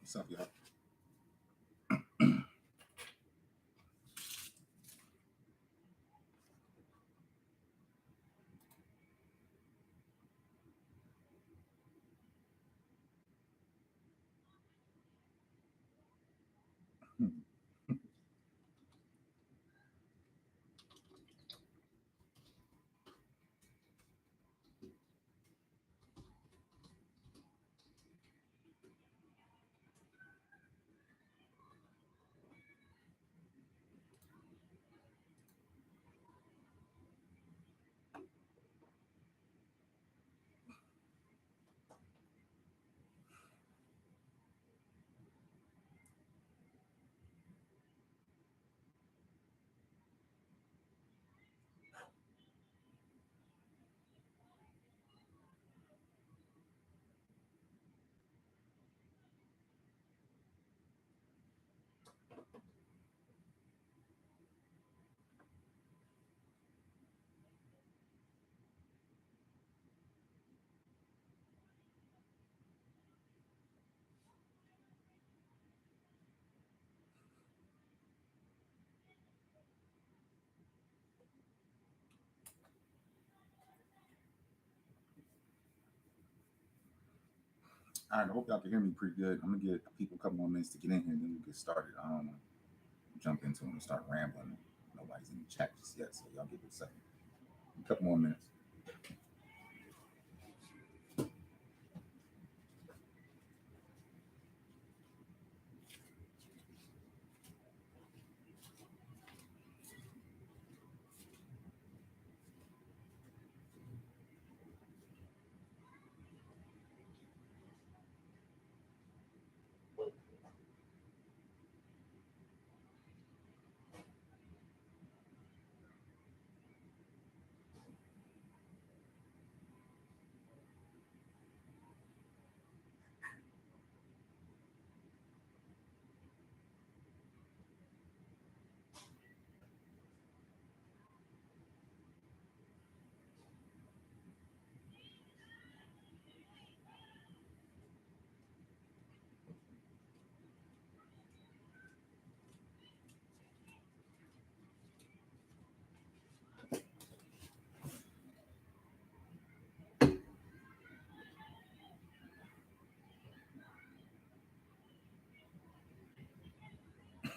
What's up, y'all? All right, I hope y'all can hear me pretty good. I'm gonna give people a couple more minutes to get in here, and then we'll get started. I don't want to jump into it and start rambling. Nobody's in the chat just yet, so y'all give it a second. A couple more minutes.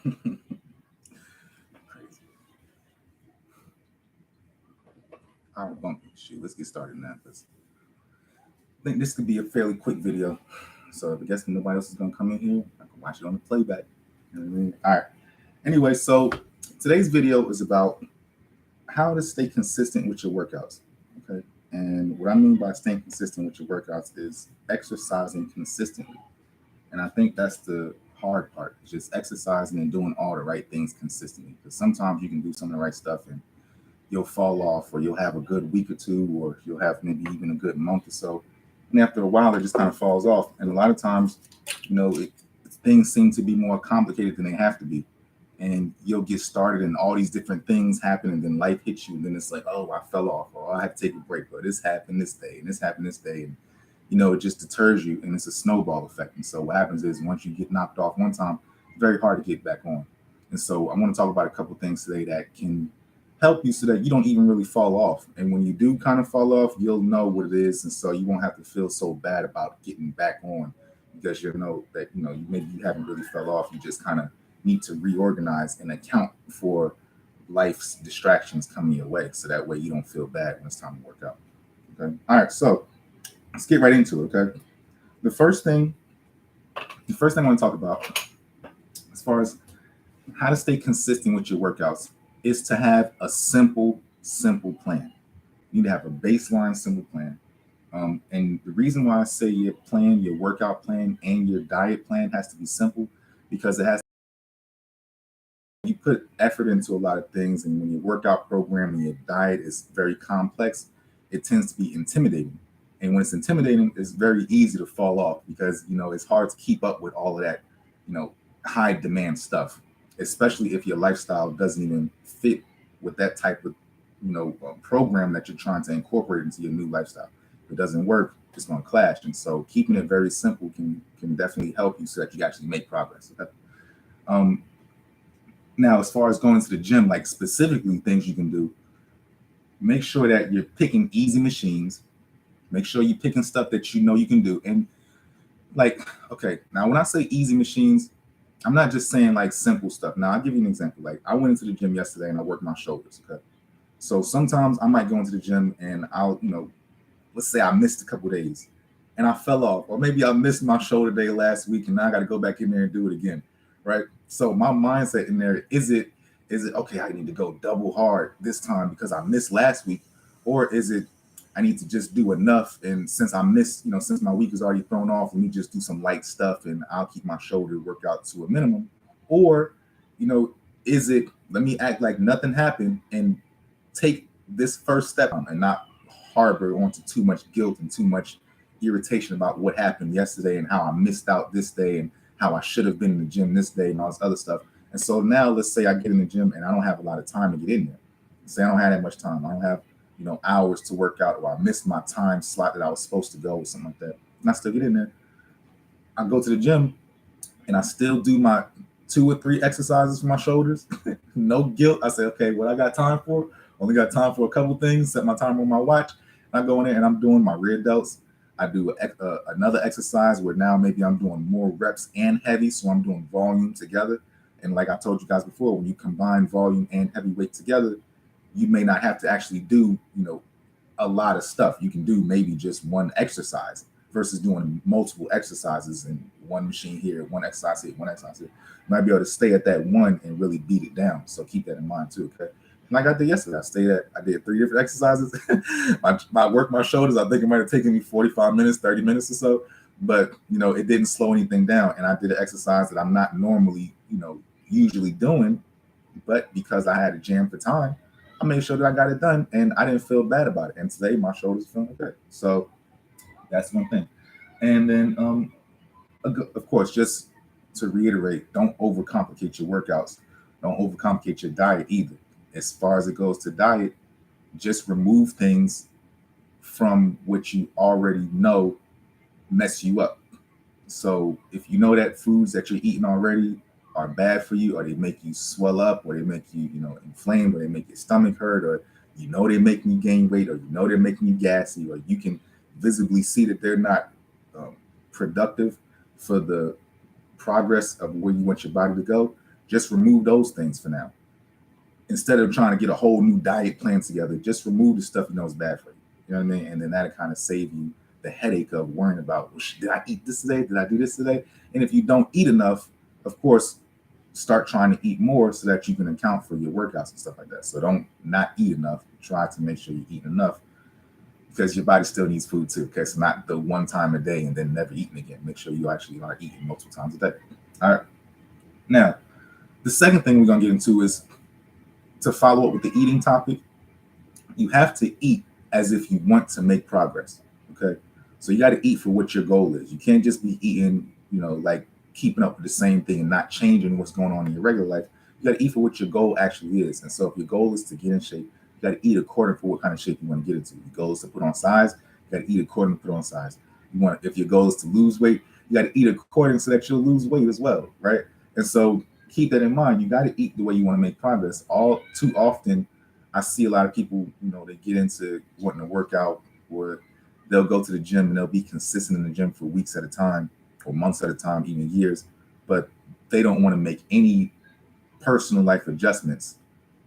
Crazy. All right, bumpy. Shoot, let's get started now. Because I think this could be a fairly quick video. So if I guess nobody else is gonna come in here, I can watch it on the playback. You know what I mean? All right. Anyway, so today's video is about how to stay consistent with your workouts. Okay. And what I mean by staying consistent with your workouts is exercising consistently. And I think that's the hard part, just exercising and doing all the right things consistently. Because sometimes you can do some of the right stuff and you'll fall off, or you'll have a good week or two, or you'll have maybe even a good month or so. And after a while, it just kind of falls off. And a lot of times, things seem to be more complicated than they have to be. And you'll get started and all these different things happen, and then life hits you. And then it's like, oh, I fell off, or I have to take a break, or this happened this day, and this happened this day. And it just deters you, and it's a snowball effect. And so what happens is once you get knocked off one time, it's very hard to get back on. And so I want to talk about a couple things today that can help you so that you don't even really fall off. And when you do kind of fall off, you'll know what it is. And so you won't have to feel so bad about getting back on, because you know that, maybe you haven't really fell off. You just kind of need to reorganize and account for life's distractions coming your way. So that way you don't feel bad when it's time to work out. Okay. All right. So let's get right into it. Okay. The first thing I want to talk about as far as how to stay consistent with your workouts is to have a simple plan. You need to have a baseline, simple plan. And the reason why I say your plan, your workout plan, and your diet plan has to be simple, because you put effort into a lot of things, and when your workout program and your diet is very complex, it tends to be intimidating. And when it's intimidating, it's very easy to fall off, because it's hard to keep up with all of that, high demand stuff, especially if your lifestyle doesn't even fit with that type of program that you're trying to incorporate into your new lifestyle. If it doesn't work, going to clash. And so keeping it very simple can definitely help you so that you actually make progress. Okay? Um, Now, as far as going to the gym, like specifically things you can do, make sure that you're picking easy machines. Make sure you're picking stuff that you know you can do. And like, okay, now when I say easy machines, I'm not just saying like simple stuff. Now, I'll give you an example. Like, I went into the gym yesterday and I worked my shoulders. Okay. So sometimes I might go into the gym and I'll, let's say I missed a couple days and I fell off, or maybe I missed my shoulder day last week and now I got to go back in there and do it again, right? So my mindset in there is it okay? I need to go double hard this time because I missed last week, or is it I need to just do enough? And since I missed, since my week is already thrown off, let me just do some light stuff and I'll keep my shoulder workout to a minimum, or you know, is it let me act like nothing happened and take this first step and not harbor onto too much guilt and too much irritation about what happened yesterday and how I missed out this day and how I should have been in the gym this day and all this other stuff. And so now let's say I get in the gym and I don't have a lot of time to get in there. Say I don't have that much time. I don't have, hours to work out, or I missed my time slot that I was supposed to go or something like that. And I still get in there. I go to the gym and I still do my 2 or 3 exercises for my shoulders. No guilt. I say, okay, what I got time for? Only got time for a couple things. Set my timer on my watch. And I go in there and I'm doing my rear delts. I do another exercise where now maybe I'm doing more reps and heavy, so I'm doing volume together. And like I told you guys before, when you combine volume and heavy weight together, you may not have to actually do, a lot of stuff. You can do maybe just one exercise versus doing multiple exercises in one machine here, one exercise here, one exercise here. You might be able to stay at that one and really beat it down. So keep that in mind too. Okay. Like I did yesterday, I did 3 different exercises. my work, my shoulders, I think it might have taken me 45 minutes, 30 minutes or so, but it didn't slow anything down. And I did an exercise that I'm not normally, usually doing, but because I had a jam for time, I made sure that I got it done and I didn't feel bad about it. And today my shoulders feel okay. So that's one thing. And then, of course, just to reiterate, don't overcomplicate your workouts. Don't overcomplicate your diet either. As far as it goes to diet, just remove things from what you already know mess you up. So if you know that foods that you're eating already are bad for you, or they make you swell up, or they make you, inflamed, or they make your stomach hurt, or they're making you gain weight, or they're making you gassy, or you can visibly see that they're not productive for the progress of where you want your body to go, just remove those things for now. Instead of trying to get a whole new diet plan together, just remove the stuff you know is bad for you. You know what I mean? And then that'll kind of save you the headache of worrying about, well, did I eat this today? Did I do this today? And if you don't eat enough, of course, start trying to eat more so that you can account for your workouts and stuff like that. So don't not eat enough. Try to make sure you eat enough because your body still needs food too. Okay, it's not the one time a day and then never eating again. Make sure you actually are eating multiple times a day. All right. Now, the second thing we're going to get into is to follow up with the eating topic. You have to eat as if you want to make progress. Okay. So you got to eat for what your goal is. You can't just be eating, like keeping up with the same thing and not changing what's going on in your regular life. You got to eat for what your goal actually is. And so if your goal is to get in shape, you got to eat according to what kind of shape you want to get into. Your goal is to put on size, you got to eat according to put on size. If your goal is to lose weight, you got to eat according so that you'll lose weight as well, right? And so keep that in mind. You got to eat the way you want to make progress. All too often, I see a lot of people, they get into wanting to work out, or they'll go to the gym and they'll be consistent in the gym for weeks at a time, or months at a time, even years, but they don't want to make any personal life adjustments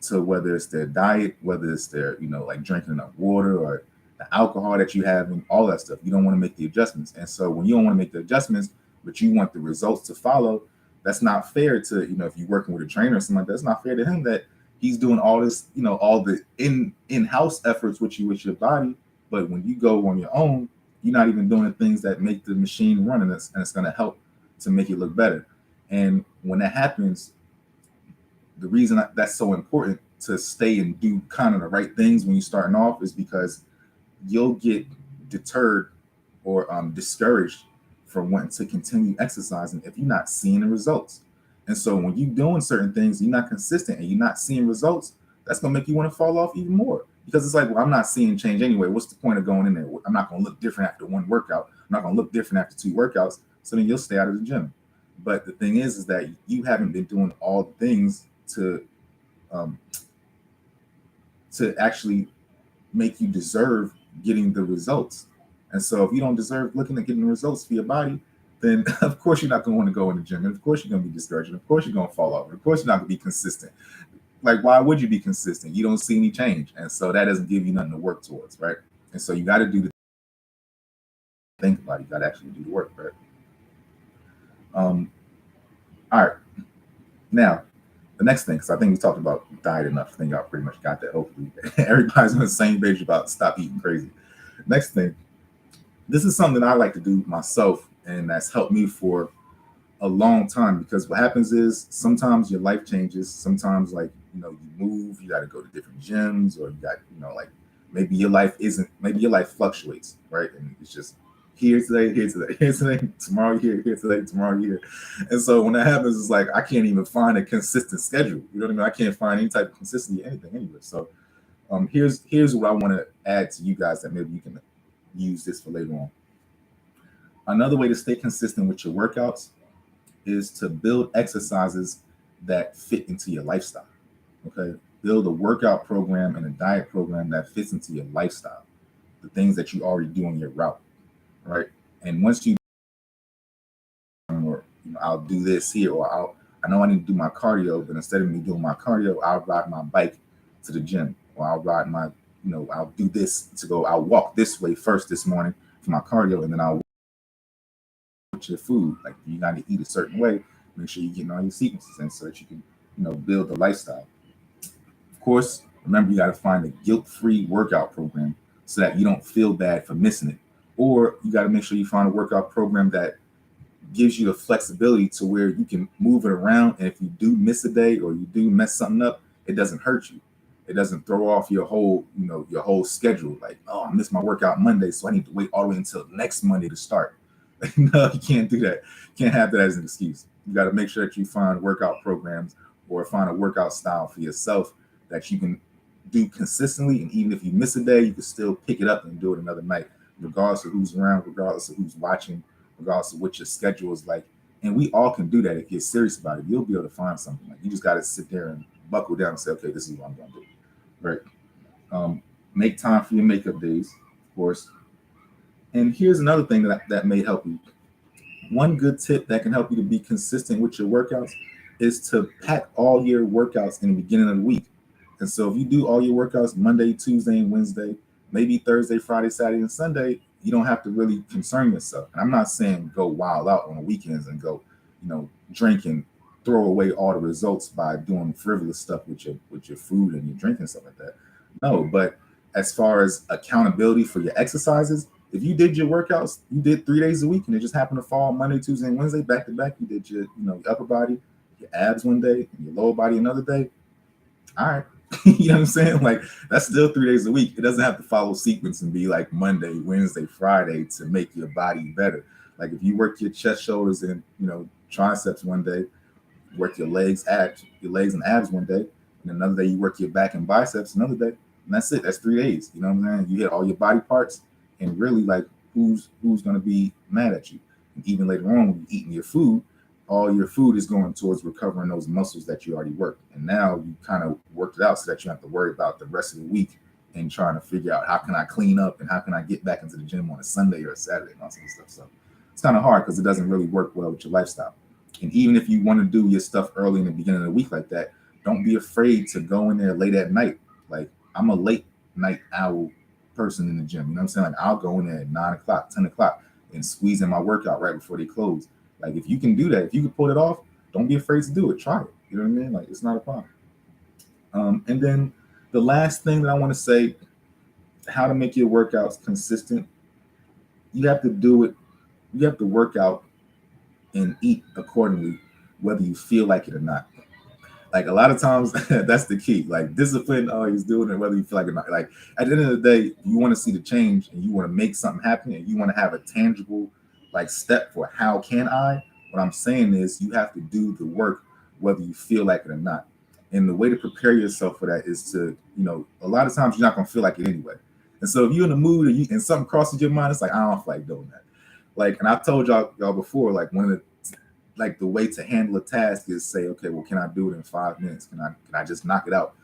to whether it's their diet, whether it's their, like drinking enough water or the alcohol that you have and all that stuff. You don't want to make the adjustments. And so when you don't want to make the adjustments, but you want the results to follow, that's not fair to, if you're working with a trainer or something like that, it's not fair to him that he's doing all this, all the in-house efforts with your body. But when you go on your own, you're not even doing the things that make the machine run, and it's going to help to make it look better. And when that happens, the reason that's so important to stay and do kind of the right things when you're starting off is because you'll get deterred or discouraged from wanting to continue exercising if you're not seeing the results. And so when you're doing certain things, you're not consistent and you're not seeing results, that's gonna make you want to fall off even more because it's like, well, I'm not seeing change anyway. What's the point of going in there? I'm not gonna look different after one workout. I'm not gonna look different after two workouts. So then you'll stay out of the gym. But the thing is that you haven't been doing all the things um, to actually make you deserve getting the results. And so if you don't deserve looking at getting the results for your body, then of course you're not going to want to go in the gym. And of course you're going to be discouraged. And of course you're going to fall off. And of course you're not going to be consistent. Like, why would you be consistent? You don't see any change. And so that doesn't give you nothing to work towards, right? And so you got to do the think about it. You got to actually do the work, right? All right. Now, the next thing, because I think we talked about diet enough. I think y'all pretty much got that. Hopefully, everybody's on the same page about stop eating crazy. Next thing, this is something I like to do myself, and that's helped me for a long time because what happens is sometimes your life changes. Sometimes, like, you move, you got to go to different gyms, or you got, like maybe your life fluctuates, right? And it's just here today, here today, here today, tomorrow here, here today, tomorrow here. And so when that happens, it's like I can't even find a consistent schedule. You know what I mean? I can't find any type of consistency, anything anyway. So here's what I want to add to you guys that maybe you can use this for later on. Another way to stay consistent with your workouts is to build exercises that fit into your lifestyle. Okay, build a workout program and a diet program that fits into your lifestyle, the things that you already do on your route, right? And once you, or I'll do this here, or I know I need to do my cardio, but instead of me doing my cardio, I'll ride my bike to the gym, or I'll ride my, I'll do this to go. I'll walk this way first this morning for my cardio, and then I'll with your food. Like, you got to eat a certain way. Make sure you're getting all your sequences in so that you can, build a lifestyle. Of course, remember, you got to find a guilt-free workout program so that you don't feel bad for missing it. Or you got to make sure you find a workout program that gives you the flexibility to where you can move it around. And if you do miss a day or you do mess something up, it doesn't hurt you. It doesn't throw off your whole, your whole schedule. Like, oh, I missed my workout Monday, so I need to wait all the way until next Monday to start. No, you can't do that. You can't have that as an excuse. You got to make sure that you find workout programs or find a workout style for yourself that you can do consistently. And even if you miss a day, you can still pick it up and do it another night, regardless of who's around, regardless of who's watching, regardless of what your schedule is like. And we all can do that. If you're serious about it, you'll be able to find something. Like, you just got to sit there and buckle down and say, okay, this is what I'm going to do. Right. Make time for your makeup days, of course. And here's another thing that may help you. One good tip that can help you to be consistent with your workouts is to pack all your workouts in the beginning of the week. And so if you do all your workouts Monday, Tuesday, and Wednesday, maybe Thursday, Friday, Saturday, and Sunday, you don't have to really concern yourself. And I'm not saying go wild out on the weekends and go, drink and throw away all the results by doing frivolous stuff with your food and your drink and stuff like that. No, but as far as accountability for your exercises, if you did your workouts, you did 3 days a week, and it just happened to fall Monday, Tuesday, and Wednesday back to back. You did your, your upper body, your abs one day, and your lower body another day. All right, you know what I'm saying? Like, that's still 3 days a week. It doesn't have to follow sequence and be like Monday, Wednesday, Friday to make your body better. Like, if you work your chest, shoulders, and triceps one day, work your legs and abs one day, and another day you work your back and biceps another day, and that's it. That's 3 days. You know what I'm saying? You hit all your body parts. And really, like, who's going to be mad at you? And even later on, when you're eating your food, all your food is going towards recovering those muscles that you already worked. And now you kind of worked it out so that you don't have to worry about the rest of the week and trying to figure out how can I clean up and how can I get back into the gym on a Sunday or a Saturday and all that stuff. So it's kind of hard because it doesn't really work well with your lifestyle. And even if you want to do your stuff early in the beginning of the week like that, don't be afraid to go in there late at night. Like, I'm a late night owl person in the gym. You know what I'm saying? Like, I'll go in there at 9 o'clock, 10 o'clock and squeeze in my workout right before they close. Like, if you can do that, if you can pull it off, don't be afraid to do it. Try it. You know what I mean? Like, it's not a problem. And then the last thing that I want to say, how to make your workouts consistent. You have to do it. You have to work out and eat accordingly, whether you feel like it or not. Like, a lot of times, that's the key. Like, discipline, he's doing it whether you feel like it or not. Like, at the end of the day, you want to see the change and you want to make something happen and you want to have a tangible, like, step for how can I? What I'm saying is you have to do the work whether you feel like it or not. And the way to prepare yourself for that is to, a lot of times you're not gonna feel like it anyway. And so if you're in the mood and something crosses your mind, it's like, I don't feel like doing that. Like, and I've told y'all before, like one of the way to handle a task is say, okay, well, can I do it in 5 minutes? Can I just knock it out?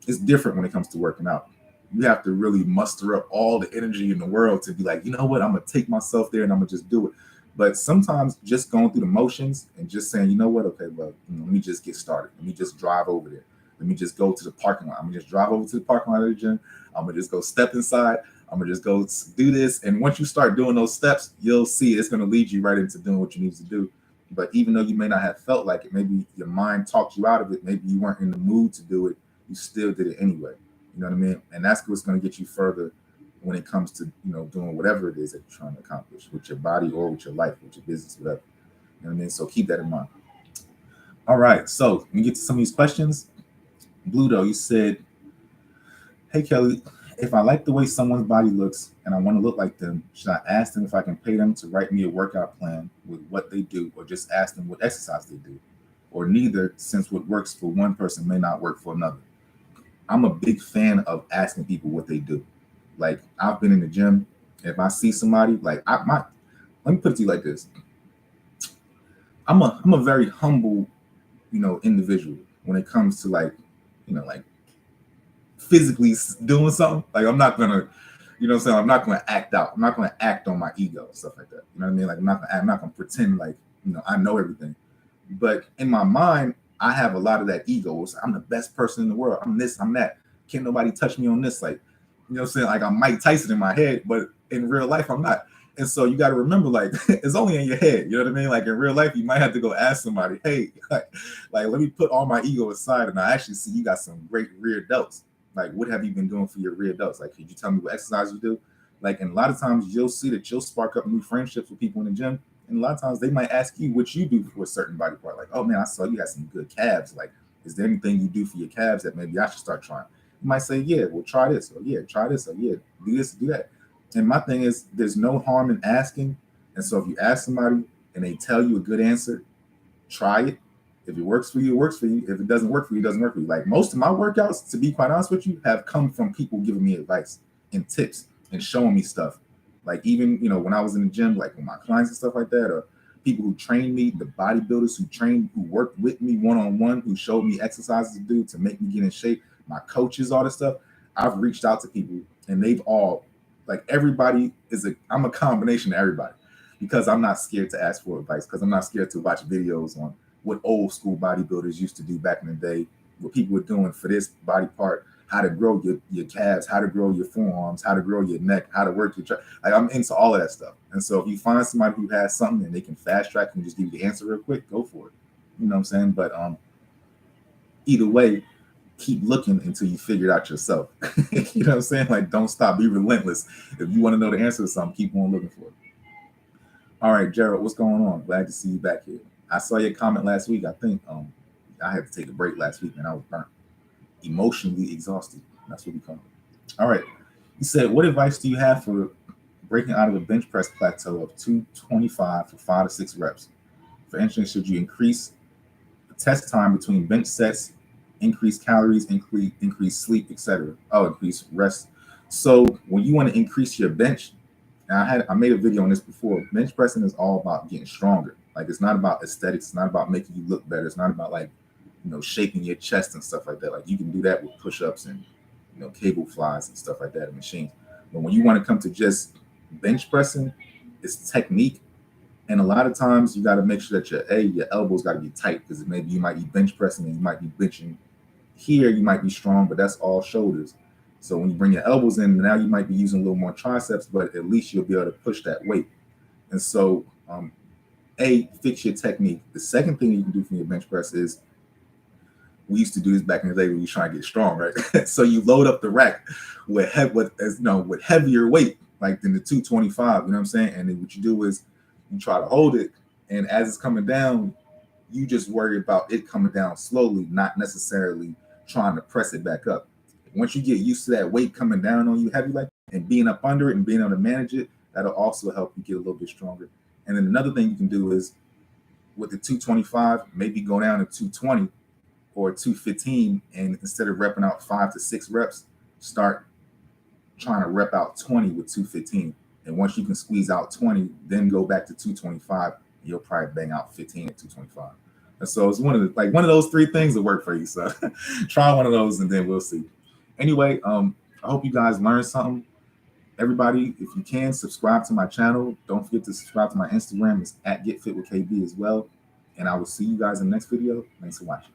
It's different when it comes to working out. You have to really muster up all the energy in the world to be like, you know what, I'm gonna take myself there and I'm gonna just do it. But sometimes just going through the motions and just saying, you know what, okay, well, let me just get started. Let me just drive over there. Let me just go to the parking lot. I'm gonna just drive over to the parking lot of the gym. I'm gonna just go step inside. I'm gonna just go do this. And once you start doing those steps, you'll see it's gonna lead you right into doing what you need to do. But even though you may not have felt like it, maybe your mind talked you out of it, maybe you weren't in the mood to do it, you still did it anyway. You know what I mean? And that's what's going to get you further when it comes to, doing whatever it is that you're trying to accomplish with your body or with your life, with your business, whatever. You know what I mean? So keep that in mind. All right. So let me get to some of these questions. Bluto, you said, hey, Kelly, if I like the way someone's body looks and I want to look like them, should I ask them if I can pay them to write me a workout plan with what they do, or just ask them what exercise they do? Or neither, since what works for one person may not work for another? I'm a big fan of asking people what they do. Like, I've been in the gym. If I see somebody, like, let me put it to you like this. I'm a very humble, individual when it comes to like physically doing something. Like, I'm not gonna, what I'm saying? I'm not gonna act out. I'm not gonna act on my ego, stuff like that. You know what I mean? Like, I'm not gonna pretend like, I know everything. But in my mind, I have a lot of that ego. So I'm the best person in the world. I'm this, I'm that. Can't nobody touch me on this. Like, what I'm saying? Like, I'm Mike Tyson in my head, but in real life, I'm not. And so you got to remember, like, it's only in your head. You know what I mean? Like, in real life, you might have to go ask somebody, hey, like let me put all my ego aside, and I actually see you got some great rear delts. Like, what have you been doing for your rear delts? Like, could you tell me what exercise you do? Like, and a lot of times you'll see that you'll spark up new friendships with people in the gym. And a lot of times they might ask you what you do for a certain body part. Like, oh man, I saw you got some good calves. Like, is there anything you do for your calves that maybe I should start trying? You might say, yeah, well, try this. Or yeah, try this. Or yeah, do this, do that. And my thing is, there's no harm in asking. And so if you ask somebody and they tell you a good answer, try it. If it works for you, it works for you. If it doesn't work for you, it doesn't work for you. Like, most of my workouts, to be quite honest with you, have come from people giving me advice and tips and showing me stuff. Like, even, when I was in the gym, like with my clients and stuff like that, or people who trained me, the bodybuilders who worked with me one-on-one, who showed me exercises to do to make me get in shape, my coaches, all this stuff. I've reached out to people and they've all, like, everybody I'm a combination of everybody, because I'm not scared to ask for advice, because I'm not scared to watch videos on what old school bodybuilders used to do back in the day, what people were doing for this body part, how to grow your calves, how to grow your forearms, how to grow your neck, how to work your like, I'm into all of that stuff. And so if you find somebody who has something and they can fast track and just give you the answer real quick, go for it. You know what I'm saying? But either way, keep looking until you figure it out yourself. You know what I'm saying? Like, don't stop, be relentless. If you want to know the answer to something, keep on looking for it. All right, Gerald, what's going on? Glad to see you back here. I saw your comment last week. I think I had to take a break last week, and I was burnt, emotionally exhausted. That's what we call it. All right. He said, what advice do you have for breaking out of a bench press plateau of 225 for 5 to 6 reps? For instance, should you increase the test time between bench sets, increase calories, increase sleep, etc.? Oh, increase rest. So when you want to increase your bench, and I made a video on this before, bench pressing is all about getting stronger. Like, it's not about aesthetics. It's not about making you look better. It's not about, like, shaping your chest and stuff like that. Like, you can do that with push-ups and, cable flies and stuff like that in machines. But when you want to come to just bench pressing, it's technique. And a lot of times you got to make sure that your elbows got to be tight, because maybe you might be bench pressing and you might be benching here, you might be strong, but that's all shoulders. So when you bring your elbows in, now you might be using a little more triceps, but at least you'll be able to push that weight. And so, fix your technique. The second thing you can do from your bench press is, we used to do this back in the day when you try to get strong, right? So you load up the rack with heavier weight, like than the 225, you know what I'm saying? And then what you do is you try to hold it, and as it's coming down, you just worry about it coming down slowly, not necessarily trying to press it back up. Once you get used to that weight coming down on you heavy like and being up under it and being able to manage it, that'll also help you get a little bit stronger. And then another thing you can do is, with the 225, maybe go down to 220 or 215, and instead of repping out 5 to 6 reps, start trying to rep out 20 with 215. And once you can squeeze out 20, then go back to 225, you'll probably bang out 15 at 225. And so it's one of those 3 things that work for you. So try one of those and then we'll see. Anyway, I hope you guys learned something. Everybody, if you can, subscribe to my channel. Don't forget to subscribe to my Instagram. It's @GetFitWithKB as well. And I will see you guys in the next video. Thanks for watching.